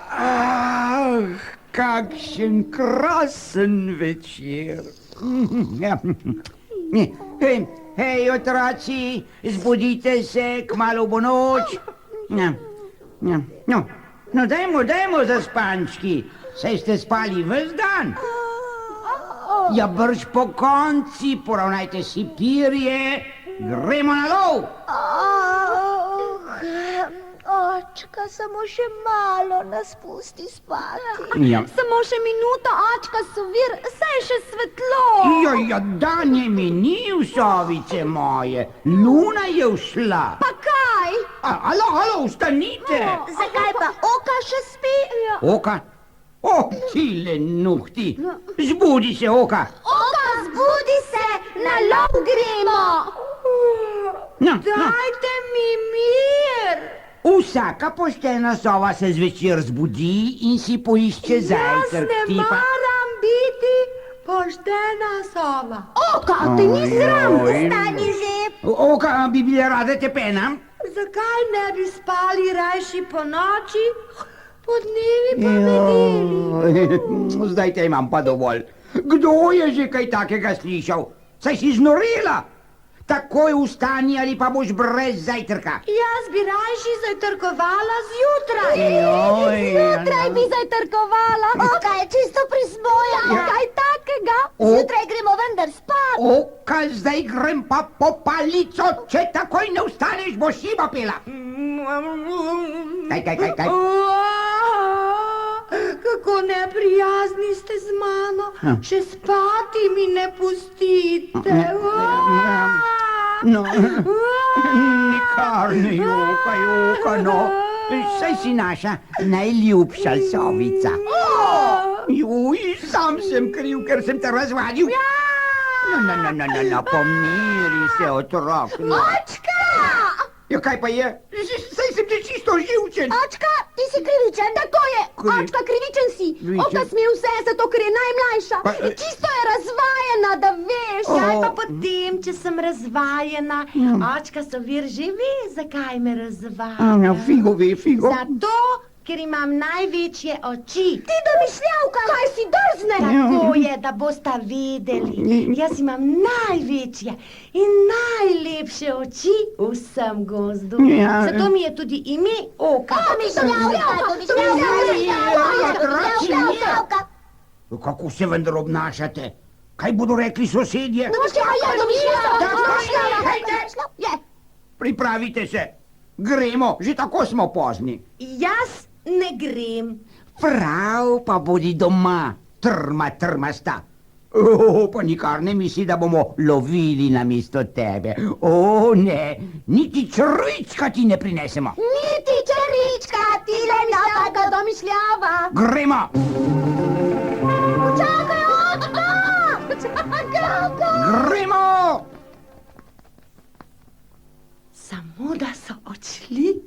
Ах, как красен вечер. Hej, otroci, zbudite se, kmalu bo noč. No, dajmo za spančki, saj ste spali ves dan. Ja, brž po konci, poravnajte si pirje, gremo na lov. Očka, samo še malo nas pusti spati. Ja. Samo še minuto, očka, Sovir, saj je še svetlo. Ja, dan je minil, sovice moje, luna je všla. Pa kaj? Alo, vstanite. Zakaj pa Oka še spi? Oka? O, tile nuhti. Zbudi se, Oka. Oka, zbudi se, na lov gremo. Dajte mi mir. Vsaka poštena sova se zvečer zbudi in si poišče zajtrk. Jaz ne maram biti poštena sova. Oka, te ni sram, vstani že. Oka, bi bile rade te penam? Zakaj ne bi spali rajši po noči, po dnevi pa vedeli? Zdaj te imam pa dovolj. Kdo je že kaj takega slišal? Saj si znorela. Takoj vstani ali pa boš brez zajtrka. Jaz bi rajši zajtrkovala zjutraj. Zjutraj bi zajtrkovala. Oka je čisto prismojena. Kaj takega? Zjutraj gremo vendar spat. Oka, zdaj grem pa po palico. Če takoj ne vstaneš, boš šiba pela. Kaj? Kako neprijazni ste z mano. Še spati mi ne pustite. No, nikar ne jokaj, no. Saj si naša najljubša sovica. Juj, sam sem kriv, ker sem te razvadil. No, pomiri se, otrok. Očka! Ja, kaj pa je? Saj sem ti čisto živčen. Očka, ti si krivičen. Tako je. Očka, krivičen si. Oka sme vse, zato ker je najmlajša. Čisto je razvajena, da veš. Kaj pa potem, če sem razvajena? Očka Sovir že ve, zakaj me razvaja. Figo ve. Zato, ker imam največje oči. Ti domišljavka, kaj si drzne? Tako je, da bosta vedeli. Jaz imam največje in najlepše oči v vsem gozdu. Zato mi je tudi ime Oka. Kako se vendar obnašate? Kaj bodo rekli sosedje? Pripravite se. Gremo, že tako smo pozni. Jaz ne grem. Prav, pa bodi doma, trmasta. Pa nikar ne misli, da bomo lovili namesto tebe. Ne, niti črvička ti ne prinesemo. Niti črvička ti le napaka domišljava. Gremo. Čakaj, Očka! Gremo. Samo da so odšli.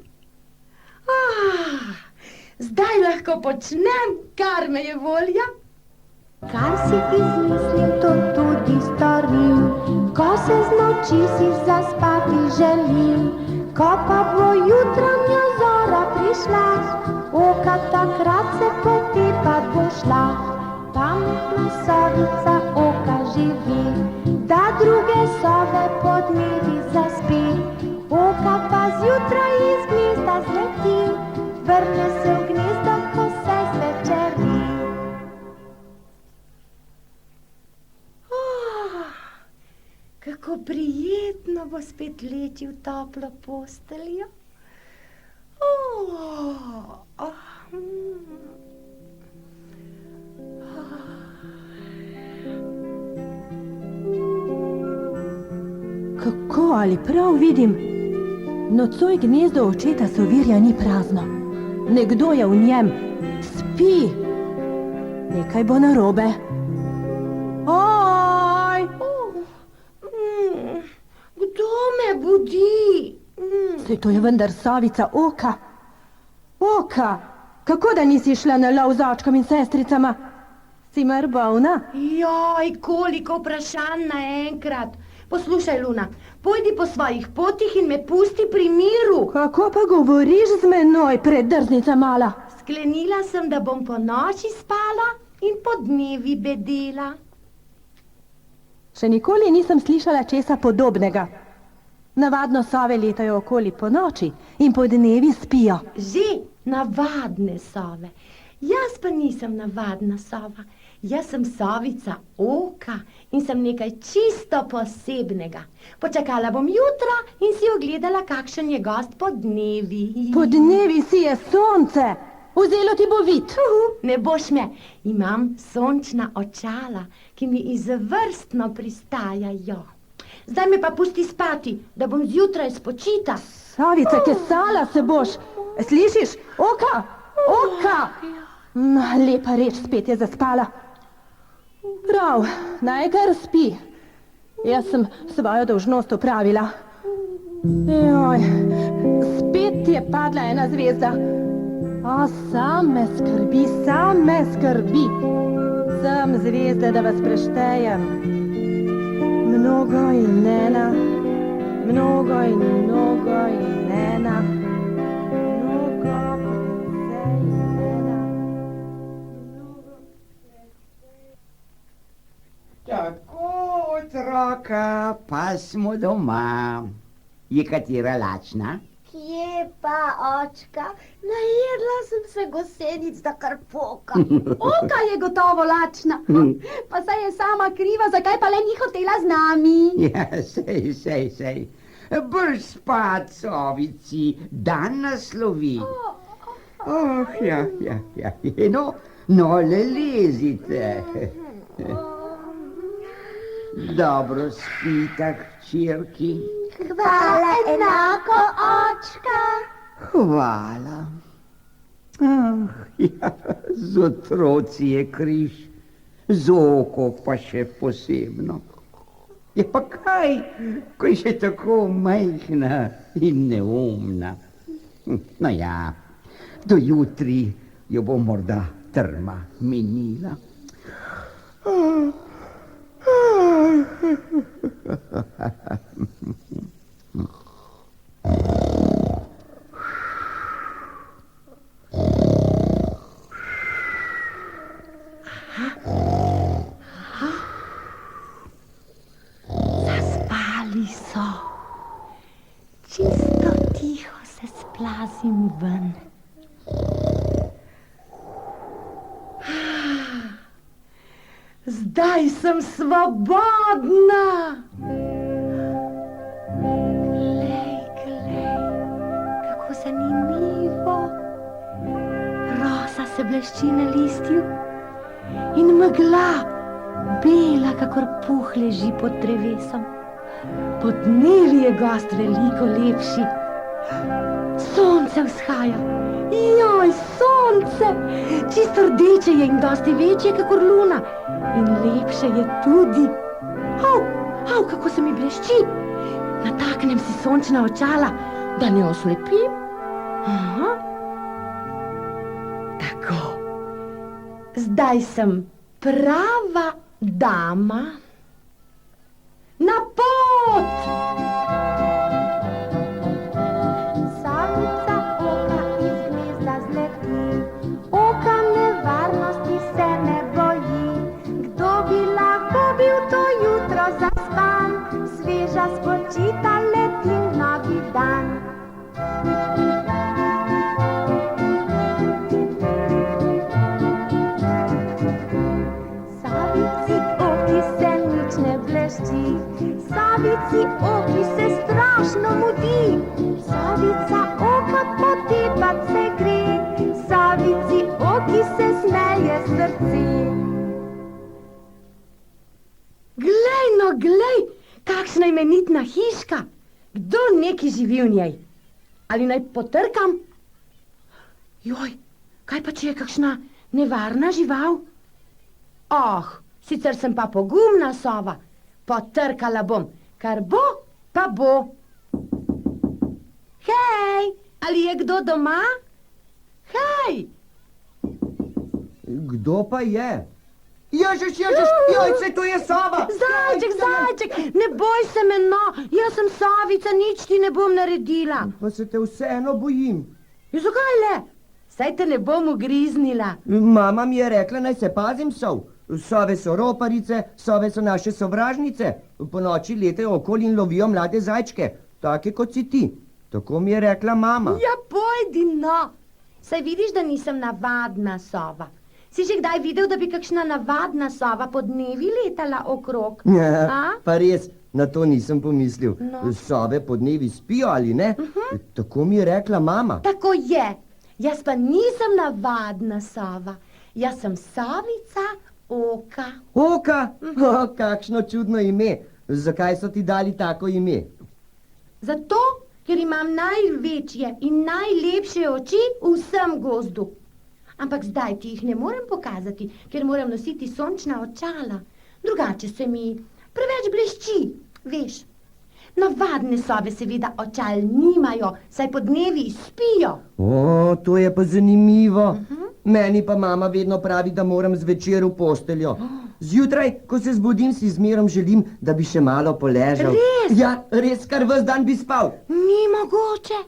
Zdaj lahko počnem, kar me je volja. Kar si izmislim, to tudi storim, ko se z noči si zaspati želim. Ko pa bo jutranja zora prišla, Oka takrat se potepat bo šla. Pametna sovica Oka živi, da druge sove pod dnevi zaspi. Oka pa zjutraj iz gnezda zleti, vrne se v gnezdo, ko se zvečeri. Kako prijetno bo spet leti v toplo posteljo. Kako ali prav vidim? Nocoj gnezdo očeta Sovirja ni prazno. Nekdo je v njem. Spi. Nekaj bo narobe. Oj! Kdo me budi? Saj to je vendar Savica Oka. Oka, kako da nisi šla na lov z očkom in sestricama? Si mar bolna? Joj, koliko vprašanj naenkrat. Poslušaj, Luna, pojdi po svojih potih in me pusti pri miru. Kako pa govoriš z menoj, predrznica mala? Sklenila sem, da bom po noči spala in po dnevi bedela. Še nikoli nisem slišala česa podobnega. Navadno sove letajo okoli po noči in po dnevi spijo. Že navadne sove. Jaz pa nisem navadna sova. Jaz sem Savica Oka in sem nekaj čisto posebnega. Počakala bom jutra in si ogledala, kakšen je gost po dnevi. Po dnevi si je sonce. Vzelo ti bo vid. Ne boš me. Imam sončna očala, ki mi izvrstno pristajajo. Zdaj me pa pusti spati, da bom zjutraj spočita. Savica, kesala se boš. Slišiš? Oka! Oka! Lepa reč, spet je zaspala. Prav, naj kar spi. Jaz sem svojo dolžnost opravila. Joj, spet je padla ena zvezda. O, sam me skrbi. Sem zvezda, da vas preštejem. Mnogo in ena. Mnogo in ena. Tako, otroka, pa smo doma. Je katera lačna? Kje pa, očka? Najedla sem se gosenic, da kar poka. Oka je gotovo lačna. Pa saj je sama kriva, zakaj pa le ni hotela z nami? Ja, sej. Brž spat, Sovici, dan naslovi. Ja. No, le lezite. Dobro spita, hčerki. Hvala enako, očka. Hvala. Ja, z otroci je križ, z Oko pa še posebno. Je pa kaj, ko je še tako majhna in neumna. No ja, do jutri jo bo morda trma minila. Zaspali so. Čisto tiho se splazim ven. Zdaj sem svobodna. Glej, kako zanimivo. Rosa se blešči na listju in megla, bela, kakor puh, leži pod drevesom. Po dnevi je gost veliko lepši. Sonce vzhaja. Joj, sonce! Čisto rdeče je in dosti večje, kakor luna. In lepše je tudi. Kako se mi blešči. Nataknem si sončna očala, da ne oslepim. Tako. Zdaj sem prava dama. Na pot! Savica Oka iz gnezda zleti, Oka nevarnosti se ne boji. Kdo bi lahko bil to jutro zaspan, sveža spočita letim novi dan. Savici Oki se nič ne blešči, Savici Oki neki živi v njej. Ali naj potrkam? Joj, kaj pa, če je kakšna nevarna žival? Sicer sem pa pogumna sova. Potrkala bom, kar bo, pa bo. Hej, ali je kdo doma? Hej! Kdo pa je? Ježiš, jojce, to je sova! Zajček, ne boj se me, no, jaz sem sovica, nič ti ne bom naredila. Pa se te vseeno bojim. Zakaj le? Saj te ne bom ugriznila. Mama mi je rekla, naj se pazim sov. Sove so roparice, sove so naše sovražnice. Po noči letajo okoli in lovijo mlade zajčke, take kot si ti. Tako mi je rekla mama. Ja, pojdi, no. Saj vidiš, da nisem navadna sova. Si že kdaj videl, da bi kakšna navadna sova po dnevi letala okrog? Ja, pa res, na to nisem pomislil. No. Sove po dnevi spijo ali ne? Tako mi je rekla mama. Tako je. Jaz pa nisem navadna sova. Jaz sem sovica Oka. Oka? Kakšno čudno ime. Zakaj so ti dali tako ime? Zato, ker imam največje in najlepše oči v vsem gozdu. Ampak zdaj ti jih ne morem pokazati, ker moram nositi sončna očala. Drugače se mi preveč blešči, veš. Navadne sove seveda očal nimajo, saj po dnevi spijo. To je pa zanimivo. Meni pa mama vedno pravi, da moram zvečer v posteljo. Zjutraj, ko se zbudim, si zmerom želim, da bi še malo poležal. Res? Ja, res, kar ves dan bi spal. Ni mogoče.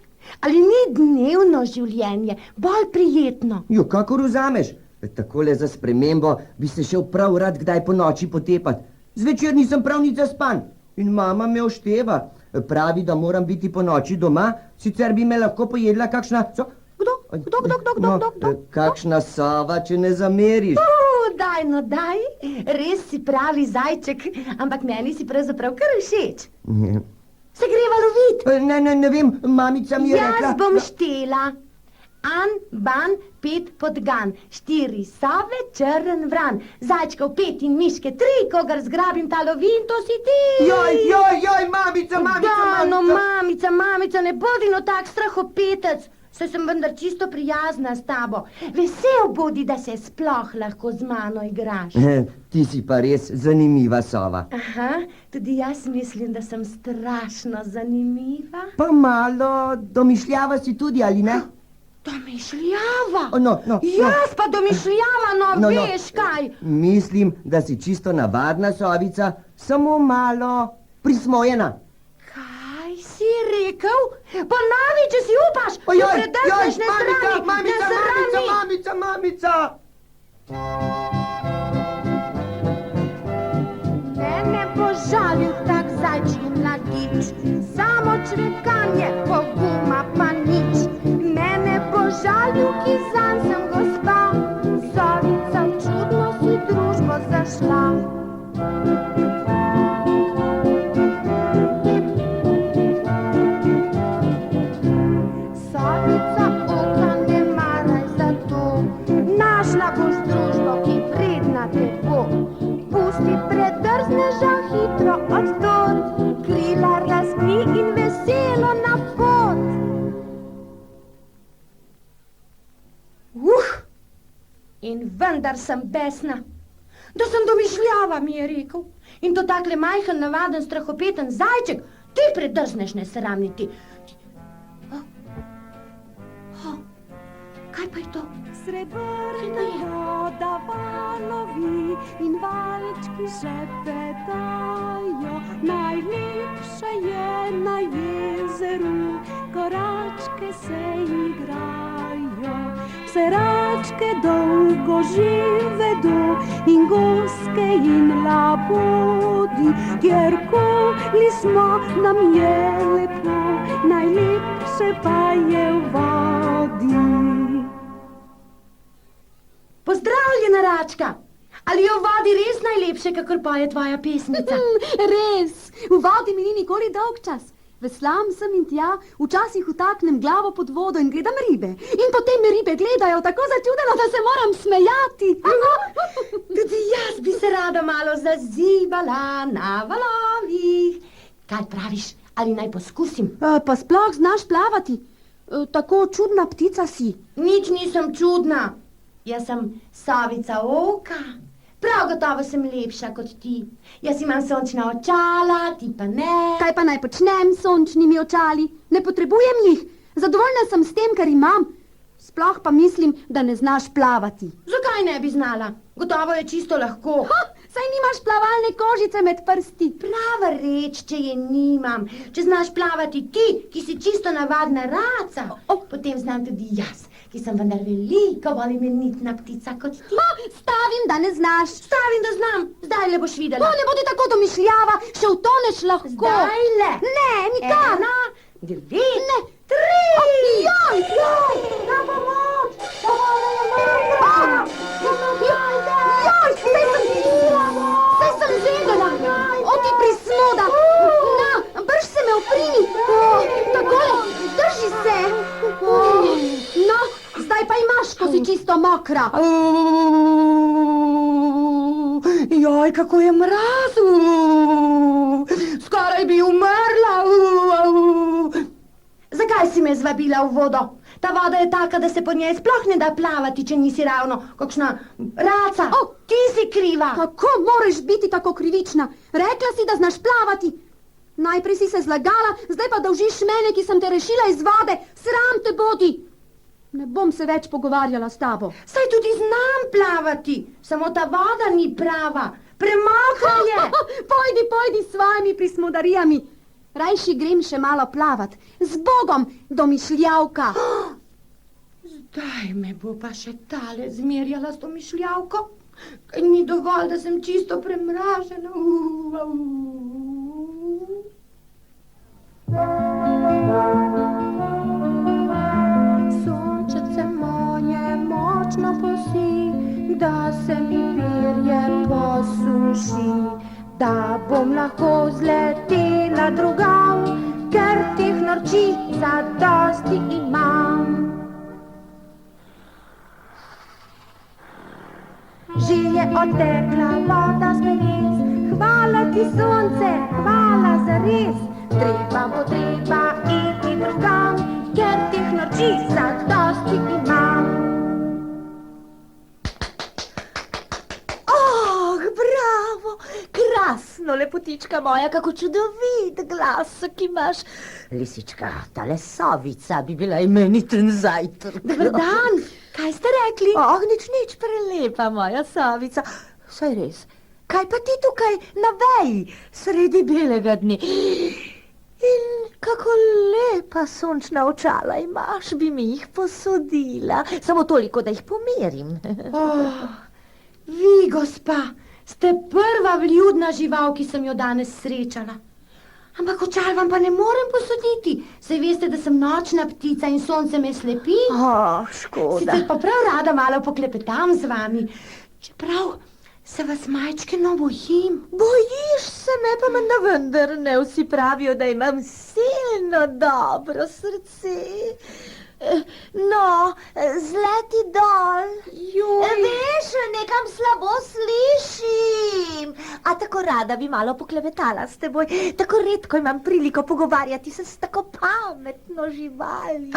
Ali ni dnevno življenje bolj prijetno? Jo, kakor vzameš. Takole za spremembo bi se šel prav rad kdaj po noči potepat. Zvečer nisem prav nič zaspan. In mama me ošteva. Pravi, da moram biti po noči doma, sicer bi me lahko pojedla kakšna... Kdo? Kakšna sova, če ne zameriš. Daj. Res si pravi zajček, ampak meni si pravzaprav kar všeč. Se greva lovit? Ne vem, mamica mi je rekla... Jaz bom štela. An, ban, 5 podgan, 4 sove, črn vran, zajčkov 5 in miške 3, kogar zgrabim ta lovi in to si ti. Joj, mamica. Da, no, mamica, ne bodi no tak strahopetec. Saj sem vendar čisto prijazna s tabo. Vesel bodi, da se sploh lahko z mano igraš. Ti si pa res zanimiva sova. Aha, tudi jaz mislim, da sem strašno zanimiva. Pa malo domišljava si tudi, ali ne? Domišljava? No. Jaz pa domišljava, no, veš kaj? Mislim, da si čisto navadna sovica, samo malo prismojena. Kaj si rekel? Ponovi, če si upaš! Ojoj, mamica! Mene bo žalil tak zajčji mladič, samo čvekanje, poguma pa nič. Mene bo žalil, ki zanj sem gospa, sovica v čudno si družbo zašla. Sovica Oka, ne maraj za to, našla boš družbo, ki vredna te bo. Pusti predrzneža hitro oddot, krila razkni in veselo na pot. In vendar sem besna. Da sem domišljava, mi je rekel. In to takle majhen, navaden, strahopeten zajček, ti predrzneš nesramniti. Kaj pa je to? Srebrna voda valovi in valčki šepetajo. Najlepša je na jezeru, koračke se igrajo. Seračke dolgo živedo in goske in labodi. Kjerkoli smo, nam je lepo, najlepše pa je v vodi. Pozdravljena, Račka! Ali je v vodi res najlepše, kakor poje tvoja pesnica? Res, v vodi mi ni nikoli dolg čas. Veslam sem in tja, včasih utaknem glavo pod vodo in gledam ribe. In potem me ribe gledajo tako začudeno, da se moram smejati. Tudi jaz bi se rada malo zazibala na valovih. Kaj praviš, Ali naj poskusim? Pa sploh znaš plavati? Tako čudna ptica si. Nič nisem čudna. Jaz sem sovica oka. Prav gotovo sem lepša kot ti. Jaz imam sončna očala, ti pa ne. Kaj pa naj počnem s sončnimi očali? Ne potrebujem jih. Zadovoljna sem s tem, kar imam. Sploh pa mislim, da ne znaš plavati. Zakaj ne bi znala? Gotovo je čisto lahko. Saj nimaš plavalne kožice med prsti. Prava reč, če je nimam. Če znaš plavati ti, ki si čisto navadna raca, potem znam tudi jaz, ki sem vendar veliko bolj imenitna ptica kot ti. Stavim, da ne znaš. Stavim, da znam. Zdaj le boš videla. Ne bodi tako domišljava, še utoneš lahko. Zdaj le. Ne, nikar. 1, 2, Ne. 3. Joj! Na pomoč! Saj sem zedala. Ti prismoda. Na, brž se me oprimi. Takole, drži se. No, zdaj pa imaš, ko si čisto mokra. Joj, kako je mraz. Skoraj bi umrla. Zakaj si me zvabila v vodo? Ta voda je taka, da se po njej sploh ne da plavati, če nisi ravno kakšna raca. Ti si kriva. Kako moraš biti tako krivična? Rekla si, da znaš plavati. Najprej si se zlagala, zdaj pa dolžiš mene, ki sem te rešila iz vode. Sram te bodi. Ne bom se več pogovarjala s tabo. Saj tudi znam plavati, samo ta voda ni prava. Premokra je. Pojdi s svojimi prismodarijami. Rajši grem še malo plavat. Z Bogom, domišljavka. Zdaj me bo pa še tale zmerjala s domišljavko. Kaj ni dovolj, da sem čisto premražena. Sončece moje močno posi, da se mi perje posuši, da bom lahko zletela drugam, ker teh norči zadosti imam. Že je odtekla voda z peres, hvala ti sonce, hvala za res. Treba bo treba iti drugam, ker teh norči zadosti imam. Bravo, krasno, lepotička moja, kako čudovit glas, ki imaš. Lisička, tale sovica bi bila imeniten zajtrk. Dober dan, kaj ste rekli? Nič, prelepa moja sovica. Saj res, kaj pa ti tukaj na veji, sredi belega dne? In kako lepa sončna očala imaš, bi mi jih posodila. Samo toliko, da jih pomerim. Vi, gospa, ste prva vljudna žival, ki sem jo danes srečala. Ampak očal vam pa ne morem posoditi. Saj veste, da sem nočna ptica in sonce me slepi. Škoda. Sicer pa prav rada malo poklepetam z vami. Čeprav se vas majčkeno bojim. Bojiš se me, pa menda vendar ne vsi pravijo, da imam silno dobro srce. No, zleti dol. Veš, nekam slabo slišim. A tako rada bi malo poklevetala s teboj. Tako redko imam priliko pogovarjati se s tako pametno živali.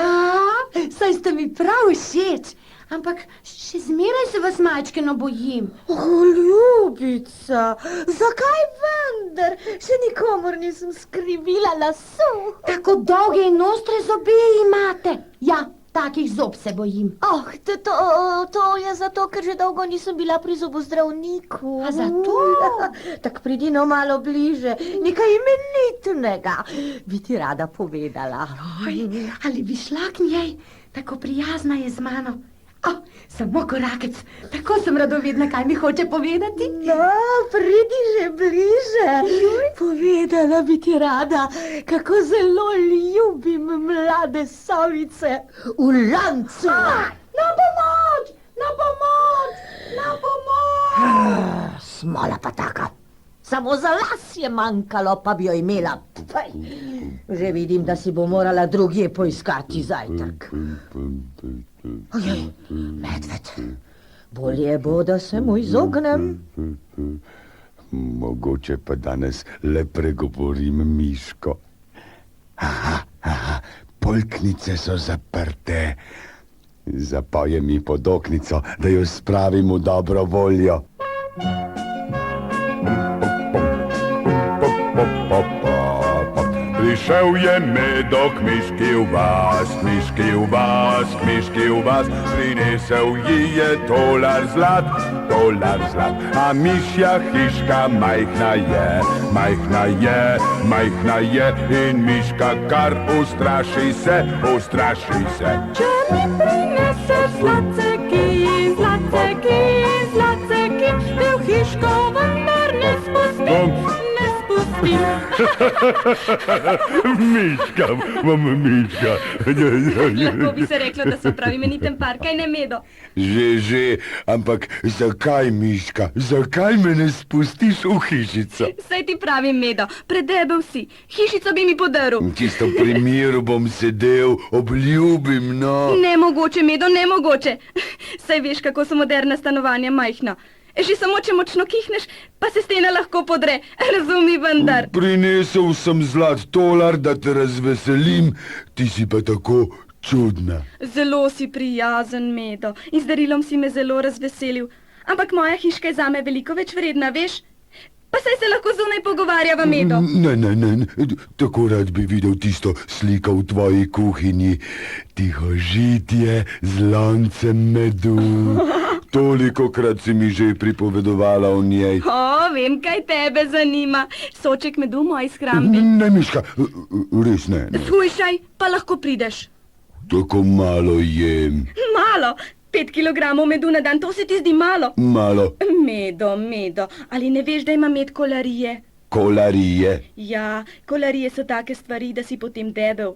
Saj ste mi prav všeč. Ampak še zmeraj se vas majčkeno bojim. Ljubica, zakaj vendar? Še nikomor nisem skrivila lasu. Tako dolge in ostre zobe imate. Ja, takih zob se bojim. To je zato, ker že dolgo nisem bila pri zobozdravniku. A zato? Tak pridi no malo bliže, nekaj imenitnega bi ti rada povedala. Ali bi šla k njej? Tako prijazna je z mano. Samo korakec, tako sem radovedna, kaj mi hoče povedati. No, pridi že bliže. Povedala bi ti rada, kako zelo ljubim mlade sovice v lancu. Na pomoč, na pomoč, na pomoč. Smola pa taka. Samo za las je manjkalo, pa bi jo imela. Že vidim, da si bo morala drugje poiskati zajtrk. Ojej, medved. Bolje bo, da se mu izognem. Mogoče pa danes le pregovorim miško. Polknice so zaprte. Zapoje mi pod oknico, da jo spravim v dobro voljo. Prišel je medo k miški v vas, miški v vas, miški v vas. Prinesel ji je tolar zlat, a mišja hiška majhna je, majhna je, majhna je. In miška kar ustraši se, ustraši se. Če mi prineseš zlaceki, zlaceki, zlaceki, te v hiško vendar ne spustim, ne spustim. Miška, mama miška. Lahko bi se reklo, da so prav imeniten par, kaj ne Medo? Že, ampak zakaj, miška, zakaj me ne spustiš v hišico? Saj ti pravim, Medo, predebel si, hišico bi mi podaril. Čisto pri miru bom sedel, obljubim, no. Nemogoče, Medo, nemogoče. Saj veš, kako so moderna stanovanja majhna. Že samo, če močno kihneš, pa se stena lahko podre. Razumi vendar. Prinesel sem zlat tolar, da te razveselim, ti si pa tako čudna. Zelo si prijazen, Medo, in z darilom si me zelo razveselil. Ampak moja hiška je zame veliko več vredna, veš? Pa saj se lahko zunaj pogovarjava, Medo. Ne, tako rad bi videl tisto sliko v tvoji kuhinji. Tiho žitje z loncem medu. Tolikokrat si mi že pripovedovala o njej. O, vem, kaj tebe zanima. Soček medu v moji shrambi. Ne, miška, res ne. Shujšaj, pa lahko prideš. Tako malo jem. Malo, 5 kilogramov medu na dan, to se ti zdi malo? Malo. Medo, ali ne veš, da ima med kolarije? Kolarije? Ja, kolarije so take stvari, da si potem debel.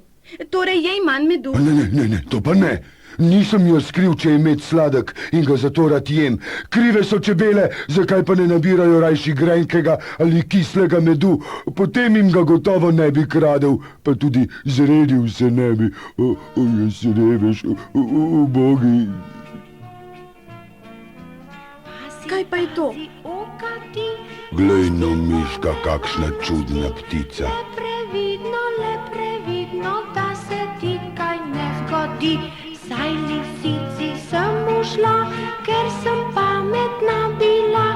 Torej, jej manj medu. Ne, to pa ne. Nisem jaz kriv, če je med sladek in ga zato rad jem. Krive so čebele, zakaj pa ne nabirajo rajši grenkega ali kislega medu. Potem jim ga gotovo ne bi kradel, pa tudi zredil se ne bi. Jaz revež, ubogi. Kaj pa je to? Glej no, miška, kakšna čudna ptica. Le previdno, da se ti kaj ne zgodi. Saj lisici sem ušla, ker sem pametna bila.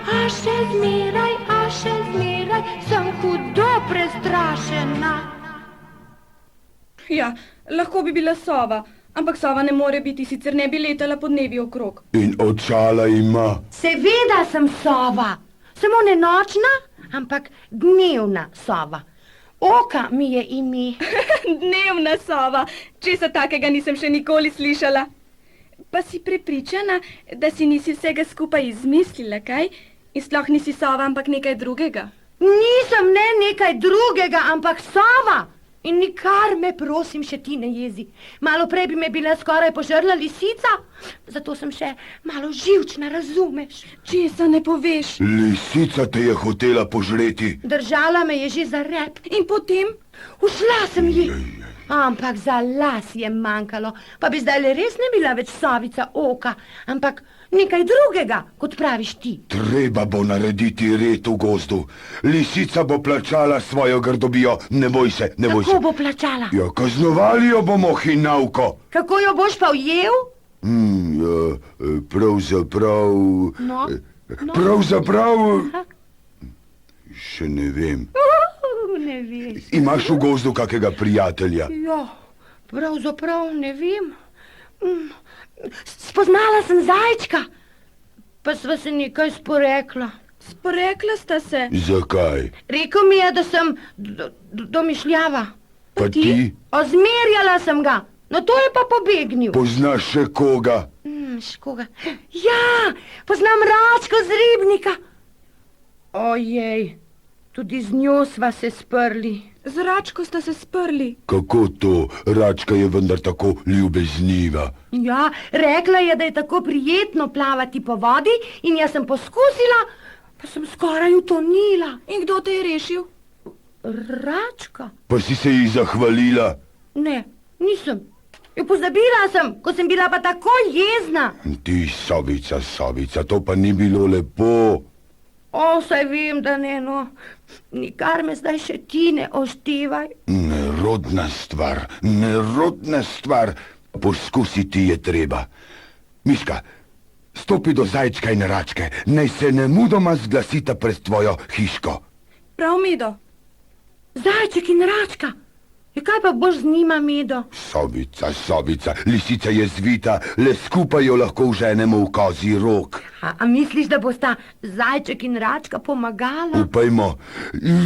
A še zmeraj sem hudo prestrašena. Ja, lahko bi bila sova, ampak sova ne more biti, sicer ne bi letala podnevi okrog. In očala ima. Seveda sem sova, samo ne nočna, ampak dnevna sova. Oka mi je ime. Dnevna sova, česa takega nisem še nikoli slišala. Pa si prepričana, da si nisi vsega skupaj izmislila, kaj? In sploh nisi sova, ampak nekaj drugega. Nisem ne nekaj drugega, ampak sova. In nikar me, prosim, še ti ne jezi. Malo prej bi me bila skoraj požrla lisica, zato sem še malo živčna, razumeš? Česa ne poveš? Lisica te je hotela požreti. Držala me je že za rep. In potem? Ušla sem ji. Ampak za las je manjkalo, pa bi zdaj le res ne bila več sovica Oka, ampak nekaj drugega, kot praviš ti. Treba bo narediti red v gozdu. Lisica bo plačala svojo grdobijo, ne boj se, ne boj se. Kako bo plačala? Ja, kaznovali jo bomo, hinavko. Kako jo boš pa ujel? Pravzaprav... No. Pravzaprav... Še ne vem. Ne veš. Imaš v gozdu kakega prijatelja? Ja, pravzaprav ne vem. Spoznala sem zajčka, pa sva se nekaj sporekla. Sporekla sta se? Zakaj? Rekel mi je, da sem domišljava. Pa ti? Ozmerjala sem ga, no to je pa pobegnil. Poznaš še koga? Koga? Ja, poznam Račko z Ribnika. Ojej, tudi z njo sva se sprli. Z Račko sta se sprli. Kako to? Račka je vendar tako ljubezniva. Ja, rekla je, da je tako prijetno plavati po vodi in jaz sem poskusila, pa sem skoraj utonila. In kdo te je rešil? Račka? Pa si se ji zahvalila? Ne, nisem. Jo pozabila sem, ko sem bila pa tako jezna. Ti sovica, to pa ni bilo lepo. O, saj vem, da ne, no. Nikar me zdaj še ti ne oštevaj. Ne nerodna stvar. Poskusiti je treba. Miška, stopi do zajčka in račke, naj se nemudoma zglasita pred tvojo hiško. Prav, Medo. Zajček in račka. Kaj pa boš z njima, Medo? Sovica, lisica je zvita, le skupaj jo lahko vženemo v kozji rog. A misliš, da bosta zajček in račka pomagala? Upajmo,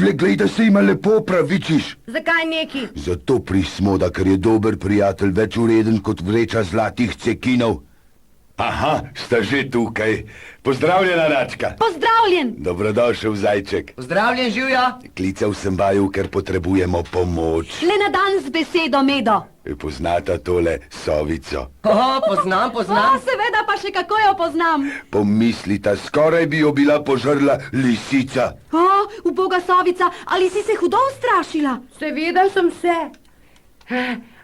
le glej, da se ima lepo pravičiš. Zakaj neki? Zato prismoda, ker je dober prijatelj več ureden kot vreča zlatih cekinov. Aha, sta že tukaj. Pozdravljena, račka. Pozdravljen! Dobrodošel, zajček. Pozdravljen, živja. Klical sem vaju, ker potrebujemo pomoč. Le na dan z besedo, Medo. Poznata tole sovico? Poznam. Seveda pa še kako jo poznam. Pomislita, skoraj bi jo bila požrla lisica. Uboga sovica, ali si se hudo ustrašila? Seveda sem se.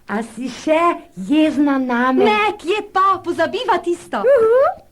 A si še jezna name? Ne, kje pa, pozabiva tisto.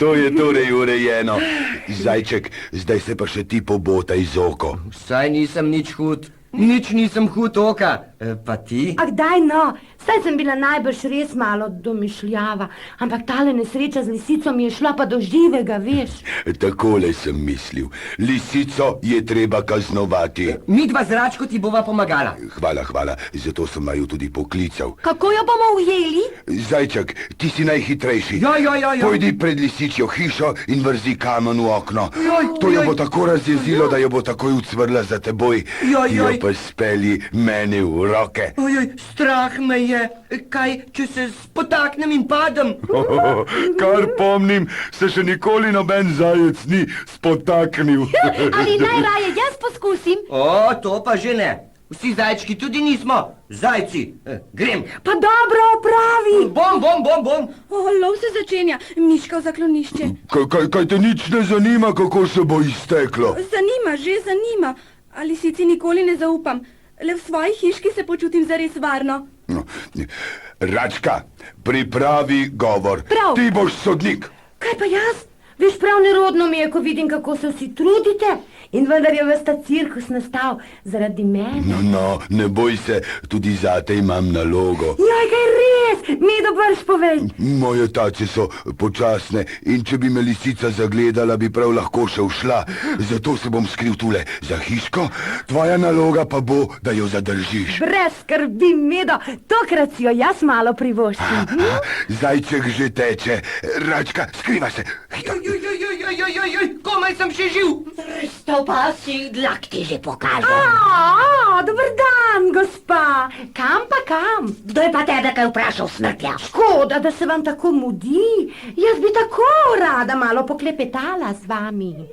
To je torej urejeno. Zajček, zdaj se pa še ti pobotaj z oko. Saj nisem nič hud. Nič nisem hud oka. Pa ti? Daj no, saj sem bila najbrž res malo domišljava, ampak tale nesreča z lisico mi je šla pa do živega, veš. Takole sem mislil. Lisico je treba kaznovati. Midva z račko ti bova pomagala. Hvala, zato sem naju tudi poklical. Kako jo bomo ujeli? Zajček, ti si najhitrejši. Ja. Pojdi pred lisičjo hišo in vrzi kamen v okno. Joj, To jo bo tako razjezilo, da jo bo takoj ucvrla za teboj. Joj. Jo pa speli meni v roke. Strah me je. Kaj, če se spotaknem in padem? Kar pomnim, se še nikoli noben zajec ni spotaknil. Ali najraje jaz poskusim? To pa že ne. Vsi zajčki tudi nismo zajci. Grem. Pa dobro, opravi. Bom. Lov se začenja, Miška v zaklonišče. Kaj te nič ne zanima, kako se bo izteklo? Zanima. Ali si nikoli ne zaupam. Le v svoji hiški se počutim zares varno. Račka, pripravi govor. Prav. Ti boš sodnik. Kaj pa jaz? Veš, prav nerodno mi je, ko vidim, kako se vsi trudite. In vendar je ves ta cirkus nastal zaradi mene. No, ne boj se, tudi zate imam nalogo. Jaj, kaj res? Medo, brž povej. Moje tace so počasne in če bi me lisica zagledala, bi prav lahko še ušla. Zato se bom skril tule za hiško, tvoja naloga pa bo, da jo zadržiš. Brez skrbi, Medo, tokrat si jo jaz malo privoščim. Zajček že teče. Račka, skriva se. Hitro. Komaj sem še živ. Pa si dlak ti že pokaže. Dober dan, gospa. Kam pa kam? Kdo je pa tebe kaj vprašal, smrtja? Škoda, da se vam tako mudi. Jaz bi tako rada malo poklepetala z vami.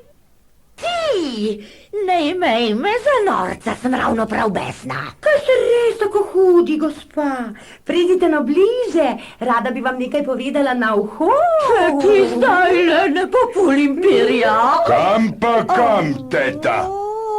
Ti, ne imej me za norca, sem ravno prav besna. Kaj ste res tako hudi, gospa? Pridite na bliže, rada bi vam nekaj povedala na uho. Ti zdaj le ne populim perja. Kam pa kam, teta?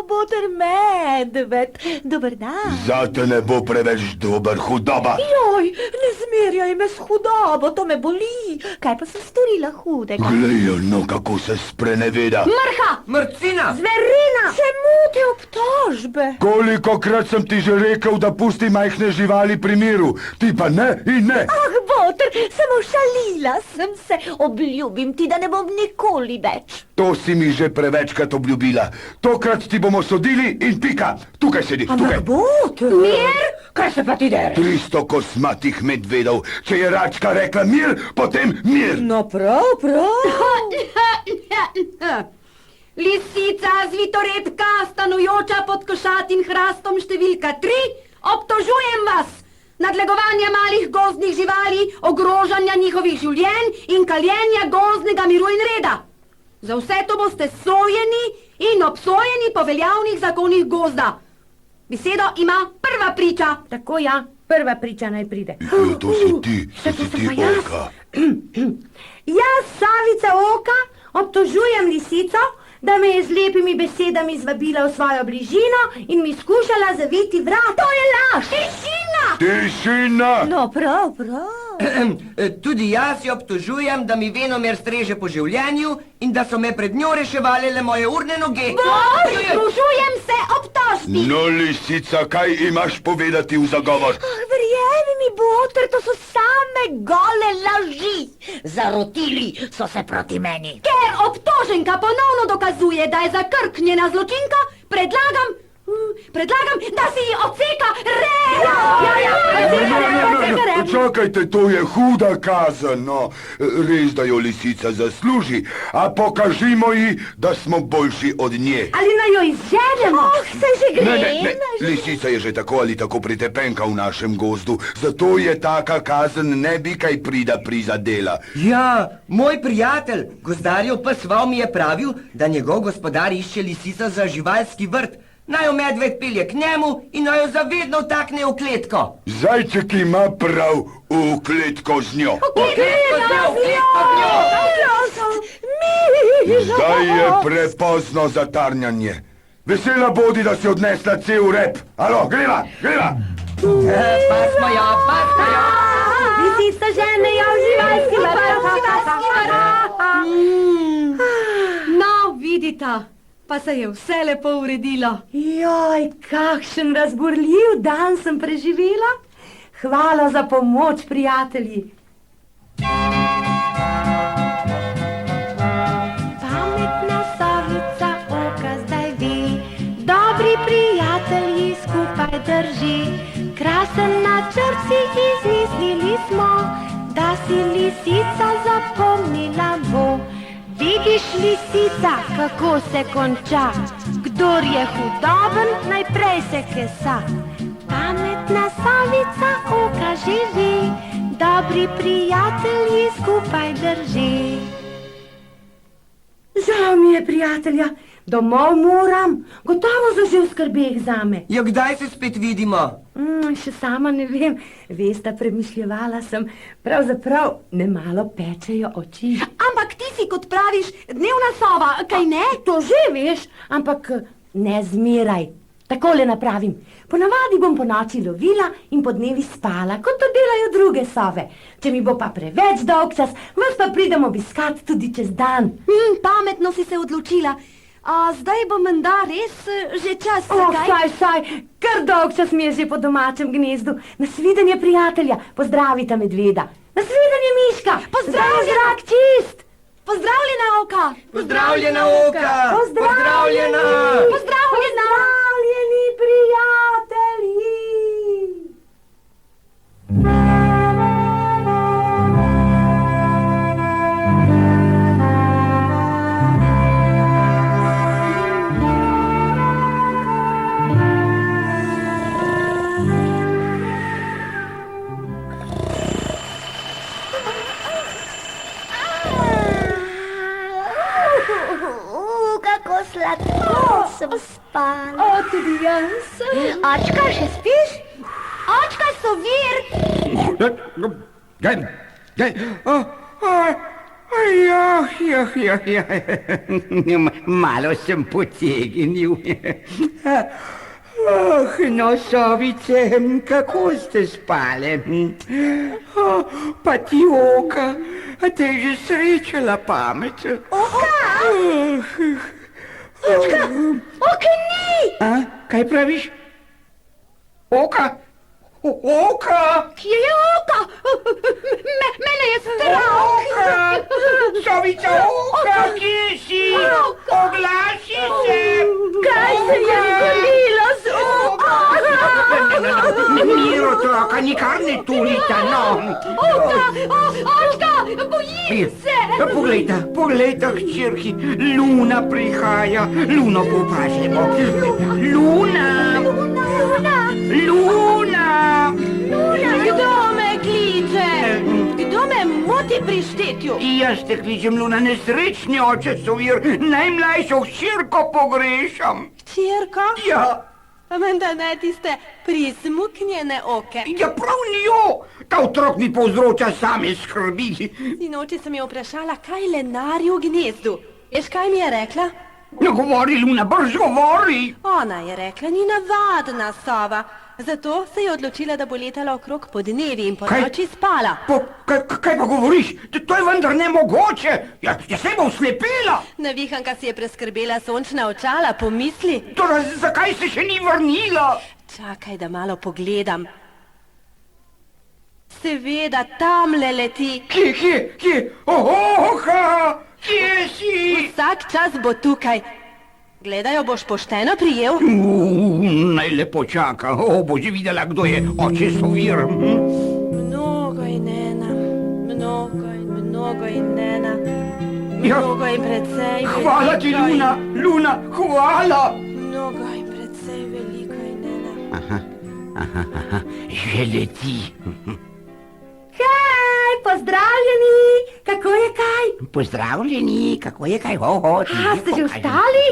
Boter medved, dober dan. Zate ne bo preveč dober hudoba. Joj, ne zmerjaj me s hudobo, to me boli. Kaj pa sem storila hudega? Glej, no, kako se spreneveda. Mrha! Mrcina. Zverina! Čemu te obtožbe? Kolikokrat sem ti že rekel, da pusti majhne živali pri miru, ti pa ne in ne. Boter, samo šalila sem se. Obljubim ti, da ne bom nikoli več. To si mi že prevečkrat obljubila. Tokrat ti bomo sodili in pika. Tukaj sedi, tukaj. Boter! Mir? Kaj se pa ti der? 300 kosmatih medvedov. Če je Račka rekla mir, potem mir. No prav. Lisica, zvitorepka, stanujoča pod košatim hrastom številka 3, obtožujem vas nadlegovanja malih gozdnih živali, ogrožanja njihovih življenj in kaljenja gozdnega miru in reda. Za vse to boste sojeni in obsojeni po veljavnih zakonih gozda. Besedo ima prva priča. Tako ja, prva priča naj pride. To si ti, Oka. Jaz, Savica Oka, obtožujem lisico, da me je z lepimi besedami zvabila v svojo bližino in mi skušala zaviti vrat. To je laž! Tišina! Tišina! No, prav. Tudi jaz jo obtožujem, da mi venomer streže po življenju in da so me pred njo reševali le moje urne noge. Združujem se obtožbi. No, lisica, kaj imaš povedati v zagovor? Verjemi mi, Boter, to so same gole laži. Zarotili so se proti meni. Ker obtoženka ponovno dokazuje, da je zakrknjena zločinka, predlagam, da si ji odseka reja. Čakajte, to je huda kazen, no. Res, da jo lisica zasluži, a pokažimo ji, da smo boljši od nje. Ali naj jo izželjemo? Se že Ne. Lisica je že tako ali tako pritepenka v našem gozdu, zato je taka kazen ne bi kaj prizadela. Ja, moj prijatelj, gozdarjev pes Val mi je pravil, da njegov gospodar išče lisico za živalski vrt. Naj jo medved pelje k njemu in naj jo zavedno vtakne v kletko. Zajček ima prav v kletko z njo. Zdaj je prepozno za tarnjanje. Vesela bodi, da si odnesla cel rep. Alo, greva. Pasmo jo. Lisica ženejo v živalski vrt. No, vidita, pa se je vse lepo uredilo. Joj, kakšen razburljiv dan sem preživela. Hvala za pomoč, prijatelji. Pametna sovica oka zdaj ve, dobri prijatelji skupaj drži. Krasen načrt si izmislili smo, da si lisica zapomnila bo. Vidiš, lisica, kako se konča, kdor je hudoben, najprej se kesa. Pametna sovica oka že ve, dobri prijatelji skupaj drži. Žal mi je, prijatelja, domov moram, gotovo so že v skrbeh zame. Ja, kdaj se spet vidimo? Še sama ne vem, veste, premišljevala sem, pravzaprav nemalo pečejo oči. Ampak ti si, kot praviš, dnevna sova, kaj ne? To že veš, ampak ne zmeraj. Takole napravim. Ponavadi bom po noči lovila in po dnevi spala, kot to delajo druge sove. Če mi bo pa preveč dolg čas, vas pa pridem obiskat tudi čez dan. Pametno si se odločila. A zdaj bo menda res že čas, Saj, kar dolg čas mi je že po domačem gnezdu. Nasvidenje, prijatelja, pozdravita medveda. Nasvidenje, Miška, Pozdravljena. zrak čist. Pozdravljena, Oka. Pozdravljena, Oka! Pozdravljena! Pozdravljeni, prijatelji. Kako sladko sem spala. Tudi jaz. Očka, še spiš? Očka, so vir. Malo sem potegnil. No, sovice, kako ste spale? Pa ti, Oka, a te je že srečala pamet? Oka ni. A, kaj praviš? Oka? Oka! Kje je Oka? Mene je strah. Sovica, Oka, kje si? Oglasi se! Kaj se je zgodilo z Oko? Mir otroka, nikar ne tulita, no. Očka, bojim se. Poglejta, hčerki, Luna prihaja. Luno popažimo. Luna! Kdo me kliče? Kdo me moti pri štetju? Jaz te kličem, Luna, nesrečni oče Sovir, najmlajšo hčerko pogrešam. Hčerko? Ja, Pa menda ne tiste prismuknjene oke. ja prav njo. Ta otrok mi povzroča same skrbi. Sinoči sem jo vprašala, kaj lenari v gnezdu. Veš, kaj mi je rekla? Ne govori, Luna, brž govori. Ona je rekla, ni navadna sova. Zato se je odločila, da bo letala okrog podnevi in po Kaj? noči spala. Kaj pa govoriš? To je vendar nemogoče. Ja se bo slepila. Navihanka si je preskrbela sončna očala, pomisli. Torej, zakaj se še ni vrnila? Čakaj, da malo pogledam. Seveda, tamle leti. Kje? Oha, kje si? Vsak čas bo tukaj. Gledaj, jo boš pošteno prijel. Naj lepo čaka. Bo že videla, kdo je oče Sovir. Mnogo in ena, mnogo in ena. Ja. Mnogo in precej veliko. Hvala ti, Luna, hvala. Mnogo in precej veliko in ena. Aha, že leti. Hej, pozdravljeni! Kako je kaj? Pozdravljeni, kako je kaj? A, ste že vstali?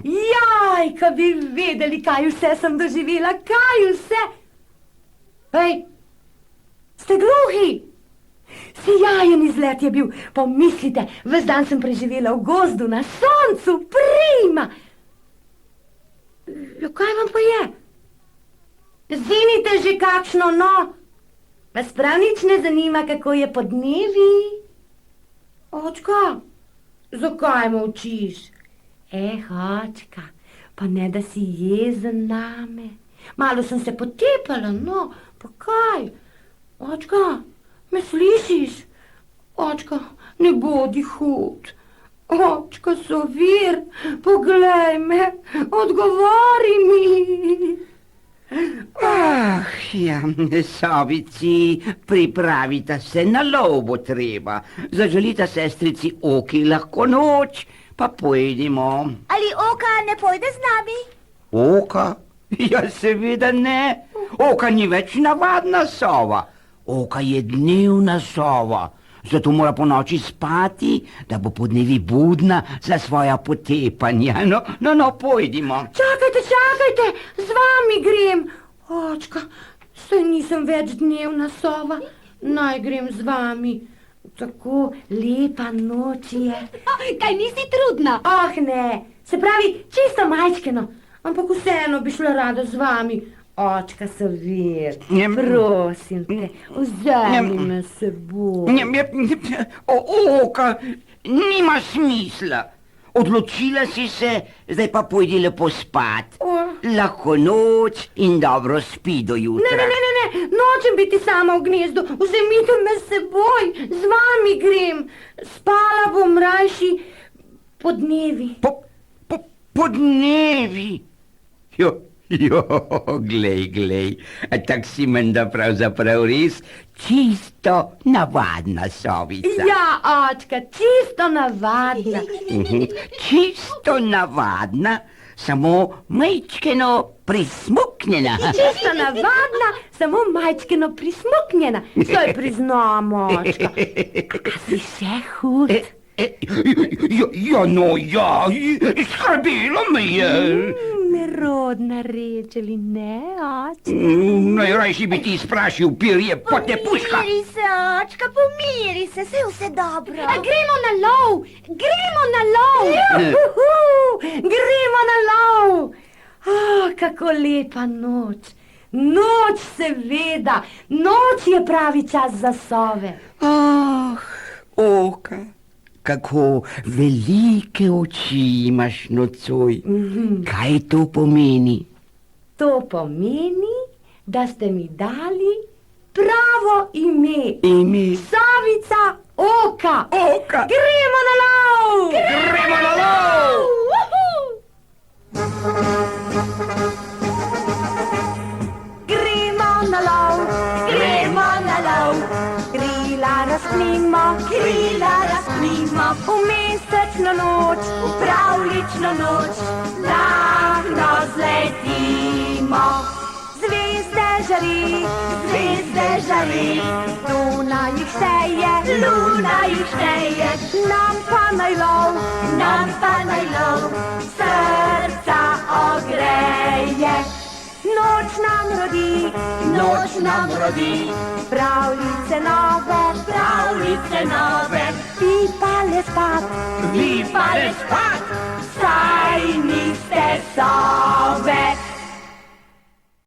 Jaj, ko bi vedeli, kaj vse sem doživela, kaj vse. Hej, ste gluhi? Sijajen izlet je bil. Pomislite, ves dan sem preživela v gozdu, na soncu, prima. Ja, kaj vam pa je? Zinite že kakšno, no? Vas prav nič ne zanima, kako je podnevi? Očka, zakaj molčiš? Očka, pa ne da si jezen name. Malo sem se potepala, no, pa kaj? Očka, me slišiš? Očka, ne bodi hud. Očka Sovir, poglej me, odgovori mi. Ja, sovici, pripravita se, na lov bo treba. Zaželita sestrici Oki lahko noč, pa pojdimo. Ali Oka ne pojde z nami? Oka? Ja, seveda ne. Oka ni več navadna sova. Oka je dnevna sova. Zato mora po noči spati, da bo podnevi budna za svoja potepanja. No, pojdimo. Čakajte, z vami grem. Očka, saj nisem več dnevna sova. Naj grem z vami. Tako lepa noč je. Kaj nisi trudna? Ah, ne, se pravi, čisto majčkeno. Ampak vseeno bi šla rada z vami. Očka Sovir, prosim te, vzemi me s seboj. Oka, nima smisla. Odločila si se, zdaj pa pojdi lepo spat. Lahko noč in dobro spi do jutra. Ne, nočem biti sama v gnezdu. Vzemite me s seboj, z vami grem. Spala bom rajši podnevi. Podnevi? Jo, glej, tak si menda pravzaprav res čisto navadna sovica. Ja, očka, čisto navadna. Čisto navadna, samo majčkeno prismuknjena. Čisto navadna, samo majčkeno prismuknjena. Saj priznam, očka. A si še hud? Ja, skrbelo me je. Nerodna reč, ali ne, očka? Najrajši bi ti sprašil, pirje, potepuška. Pomiri se, saj vse dobro. Gremo na lov. Gremo na lov. Kako lepa noč. Noč, seveda. Noč je pravi čas za sove. Oka, kako velike oči imaš nocoj. Kaj to pomeni? To pomeni, da ste mi dali pravo ime. Ime? Sovica Oka. Oka! Gremo na lov! Gremo na lov! Gremo na lov, gremo na lov. Krila razpnimo, v mesečno noč, v pravlično noč, lahno zletimo. Zvezde žari, luna jih šteje, nam pa naj lov, srca ogreje. Noč nam rodi, pravljice nove, vi pa le spat, saj niste sove.